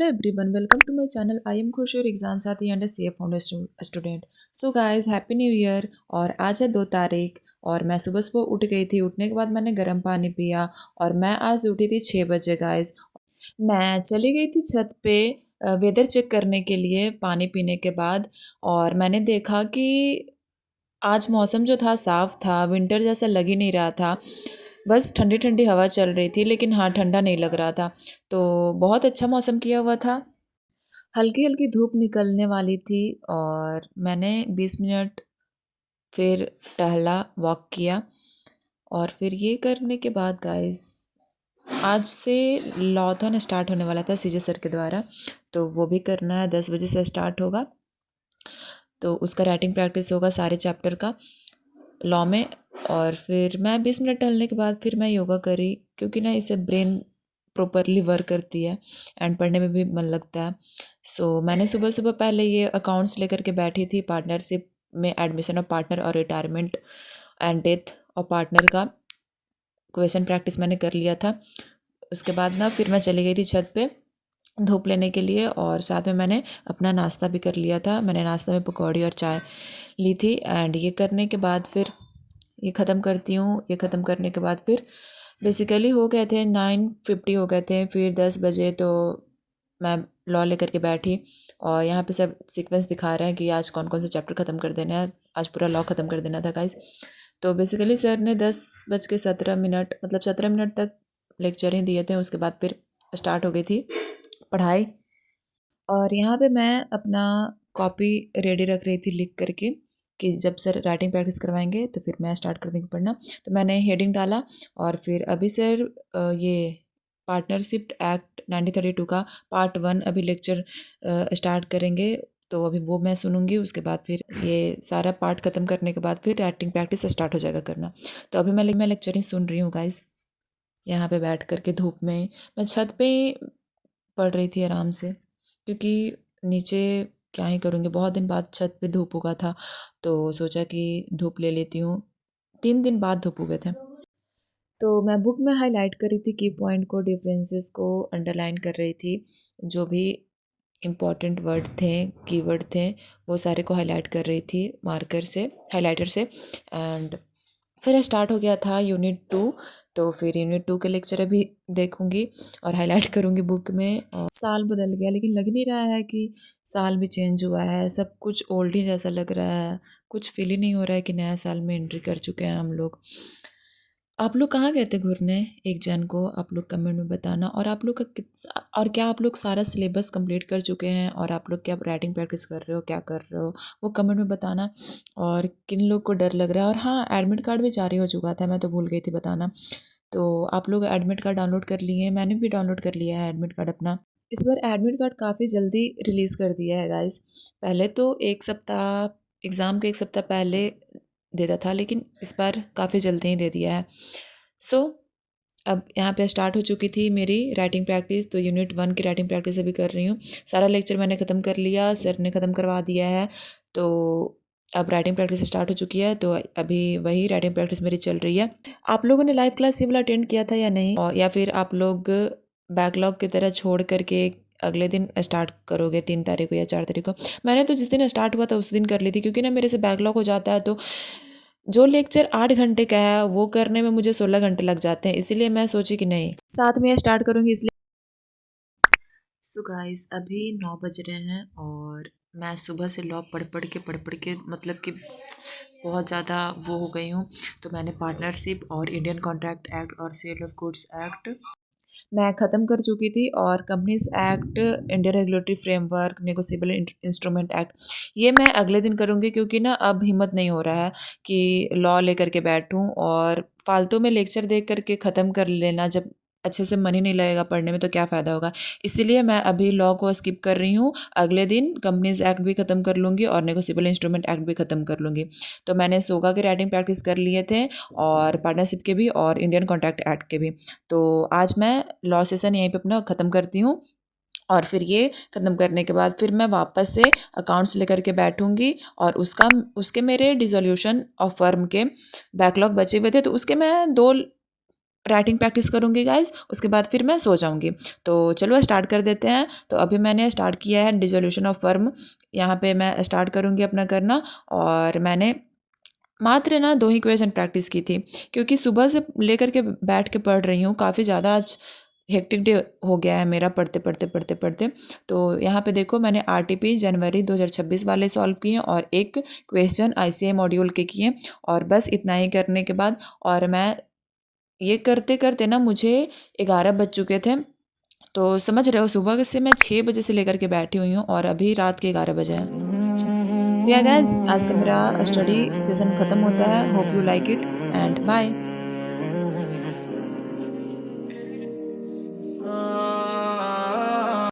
Hello everyone, welcome to my channel. I am Khush, your exam साथी and a CA founder student. So guys, happy new year. और आज है 2 तारीख और मैं सुबह सुबह उठ गई थी। उठने के बाद मैंने गर्म पानी पिया और मैं आज उठी थी 6 बजे गाइस। मैं चली गई थी छत पे वेदर चेक करने के लिए पानी पीने के बाद। और मैंने देखा कि आज मौसम जो था साफ़ था, विंटर जैसा लग ही नहीं रहा था। बस ठंडी ठंडी हवा चल रही थी, लेकिन हाँ ठंडा नहीं लग रहा था। तो बहुत अच्छा मौसम किया हुआ था। हल्की हल्की धूप निकलने वाली थी और मैंने 20 मिनट फिर टहला, वॉक किया। और फिर ये करने के बाद गाइस, आज से लॉथन स्टार्ट होने वाला था सीजे सर के द्वारा, तो वो भी करना है। 10 बजे से स्टार्ट होगा, तो उसका राइटिंग प्रैक्टिस होगा सारे चैप्टर का लॉ में। और फिर मैं 20 मिनट टहलने के बाद फिर मैं योगा करी, क्योंकि ना इससे ब्रेन प्रॉपरली वर्क करती है एंड पढ़ने में भी मन लगता है। सो मैंने सुबह सुबह पहले ये अकाउंट्स लेकर के बैठी थी। पार्टनरशिप में एडमिशन ऑफ पार्टनर और रिटायरमेंट एंड डेथ और पार्टनर का क्वेश्चन प्रैक्टिस मैंने कर लिया था। उसके बाद ना फिर मैं चली गई थी छत पे धूप लेने के लिए, और साथ में मैंने अपना नाश्ता भी कर लिया था। मैंने नाश्ता में पकौड़ी और चाय ली थी। एंड ये करने के बाद फिर ये ख़त्म करती हूँ। ये ख़त्म करने के बाद फिर बेसिकली हो गए थे 9:50 हो गए थे। फिर 10 बजे तो मैं लॉ लेकर के बैठी, और यहाँ पे सब सीक्वेंस दिखा रहे हैं कि आज कौन कौन से चैप्टर ख़त्म कर देना है। आज पूरा लॉ ख़त्म कर देना था गाइस। तो बेसिकली सर ने 10:17 मतलब 17 मिनट तक लेक्चर ही दिए थे। उसके बाद फिर स्टार्ट हो गई थी पढ़ाई। और यहाँ पे मैं अपना कॉपी रेडी रख रही थी लिख करके, कि जब सर राइटिंग प्रैक्टिस करवाएंगे तो फिर मैं स्टार्ट कर दूँगी पढ़ना। तो मैंने हेडिंग डाला, और फिर अभी सर ये पार्टनरशिप एक्ट 1932 का पार्ट 1 अभी लेक्चर स्टार्ट करेंगे, तो अभी वो मैं सुनूंगी। उसके बाद फिर ये सारा पार्ट ख़त्म करने के बाद फिर राइटिंग प्रैक्टिस स्टार्ट हो जाएगा करना। तो अभी मैं लेक्चर ही सुन रही हूँ गाइस, यहाँ पे बैठ करके धूप में। मैं छत पे ही पढ़ रही थी आराम से, क्योंकि नीचे क्या ही करूँगी। बहुत दिन बाद छत पे धूप उगा था, तो सोचा कि धूप ले लेती हूँ। 3 दिन बाद धूप उगे थे। तो मैं बुक में हाईलाइट कर रही थी की पॉइंट को, डिफरेंसेस को अंडरलाइन कर रही थी। जो भी इम्पॉर्टेंट वर्ड थे, कीवर्ड थे, वो सारे को हाईलाइट कर रही थी मार्कर से, हाइलाइटर से। एंड फिर स्टार्ट हो गया था यूनिट 2। तो फिर यूनिट 2 के लेक्चर अभी देखूंगी और हाईलाइट करूंगी बुक में। और साल बदल गया, लेकिन लग नहीं रहा है कि साल भी चेंज हुआ है। सब कुछ ओल्ड ही जैसा लग रहा है। कुछ फील ही नहीं हो रहा है कि नया साल में एंट्री कर चुके हैं हम लोग। आप लोग कहाँ गए थे घूरने 1 जन को? आप लोग कमेंट में बताना। और आप लोग का और क्या आप लोग सारा सिलेबस कंप्लीट कर चुके हैं, और आप लोग क्या राइटिंग प्रैक्टिस कर रहे हो, क्या कर रहे हो, वो कमेंट में बताना। और किन लोग को डर लग रहा है। और हाँ, एडमिट कार्ड भी जारी हो चुका था, मैं तो भूल गई थी बताना। तो आप लोग एडमिट कार्ड डाउनलोड कर लिए हैं? मैंने भी डाउनलोड कर लिया है एडमिट कार्ड अपना। इस बार एडमिट कार्ड काफ़ी जल्दी रिलीज़ कर दिया है गाइस। पहले तो 1 सप्ताह, एग्ज़ाम के 1 सप्ताह पहले देता था, लेकिन इस बार काफ़ी जल्दी ही दे दिया है। सो अब यहाँ पे स्टार्ट हो चुकी थी मेरी राइटिंग प्रैक्टिस। तो यूनिट 1 की राइटिंग प्रैक्टिस अभी कर रही हूँ। सारा लेक्चर मैंने ख़त्म कर लिया, सर ने ख़त्म करवा दिया है। तो अब राइटिंग प्रैक्टिस स्टार्ट हो चुकी है, तो अभी वही राइटिंग प्रैक्टिस मेरी चल रही है। आप लोगों ने लाइव क्लास ये वाला अटेंड किया था या नहीं? और या फिर आप लोग बैकलॉग की तरह छोड़ करके अगले दिन स्टार्ट करोगे 3 तारीख को या 4 तारीख को? मैंने तो जिस दिन स्टार्ट हुआ था उस दिन कर ली थी, क्योंकि ना मेरे से बैकलॉग हो जाता है। तो जो लेक्चर 8 घंटे का है वो करने में मुझे 16 घंटे लग जाते हैं, इसीलिए मैं सोची कि नहीं, साथ में स्टार्ट करूँगी इसलिए। सो गाइस, अभी 9 बज रहे हैं और मैं सुबह से लॉ पढ़ पढ़ के मतलब कि बहुत ज़्यादा वो हो गई हूँ। तो मैंने पार्टनरशिप और इंडियन कॉन्ट्रैक्ट एक्ट और सेल ऑफ गुड्स एक्ट मैं ख़त्म कर चुकी थी। और companies act, Indian regulatory framework, negotiable instrument act, ये मैं अगले दिन करूँगी, क्योंकि ना अब हिम्मत नहीं हो रहा है कि लॉ लेकर के बैठूं और फालतू में लेक्चर देख करके ख़त्म कर लेना। जब अच्छे से मन ही नहीं लगेगा पढ़ने में तो क्या फ़ायदा होगा। इसीलिए मैं अभी लॉ को स्किप कर रही हूँ। अगले दिन कंपनीज एक्ट भी ख़त्म कर लूँगी और नेगोशिएबल इंस्ट्रूमेंट एक्ट भी ख़त्म कर लूँगी। तो मैंने सोगा के राइटिंग प्रैक्टिस कर लिए थे, और पार्टनरशिप के भी, और इंडियन कॉन्ट्रैक्ट एक्ट के भी। तो आज मैं लॉ सेशन यहीं पे अपना ख़त्म करती हूँ। और फिर ये ख़त्म करने के बाद फिर मैं वापस से अकाउंट्स लेकर के बैठूंगी। और उसके मेरे डिसोल्यूशन ऑफ फर्म के बैकलॉग बचे हुए थे, तो उसके मैं 2 राइटिंग प्रैक्टिस करूँगी गाइज, उसके बाद फिर मैं सो जाऊँगी। तो चलो स्टार्ट कर देते हैं। तो अभी मैंने स्टार्ट किया है डिसोल्यूशन ऑफ फर्म, यहाँ पे मैं स्टार्ट करूँगी अपना करना। और मैंने मात्र ना 2 ही क्वेश्चन प्रैक्टिस की थी, क्योंकि सुबह से लेकर के बैठ के पढ़ रही हूँ। काफ़ी ज़्यादा आज हेक्टिक डे हो गया है मेरा, पढ़ते पढ़ते पढ़ते पढ़ते। तो यहाँ पे देखो मैंने आरटीपी जनवरी 2026 वाले सॉल्व किए और एक क्वेश्चन आईसीआई मॉड्यूल के किए। और बस इतना ही करने के बाद, और मैं ये करते करते ना मुझे 11 बज चुके थे। तो समझ रहे हो, सुबह से मैं 6 बजे से लेकर के बैठी हुई हूँ और अभी रात के 11 बजे हैं। तो या गाइज, आज का मेरा स्टडी सेशन ख़त्म होता है। Hope you like it and bye.